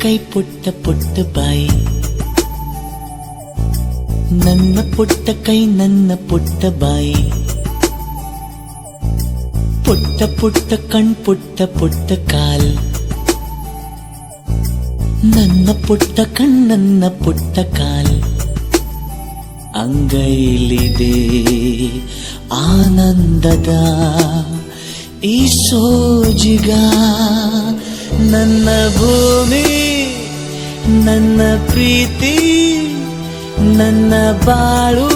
ಕೈ ಪುಟ್ಟ ಪುಟ್ಟ ಬಾಯಿ, ನನ್ನ ಪುಟ್ಟ ಕೈ ನನ್ನ ಪುಟ್ಟ ಬಾಯಿ, ಪುಟ್ಟ ಪುಟ್ಟ ಕಣ್ ಪುಟ್ಟ ಪುಟ್ಟ ಕಾಲ್, ನನ್ನ ಪುಟ್ಟ ಕಣ್ ನನ್ನ ಪುಟ್ಟ ಕಾಲ್. ಅಂಗೈಲಿದೆ ಆನಂದದ ಈ ಸೋಜಿಗ, ನನ್ನ ಭೂಮಿ ನನ್ನ ಪ್ರೀತಿ ನನ್ನ ಬಾಳು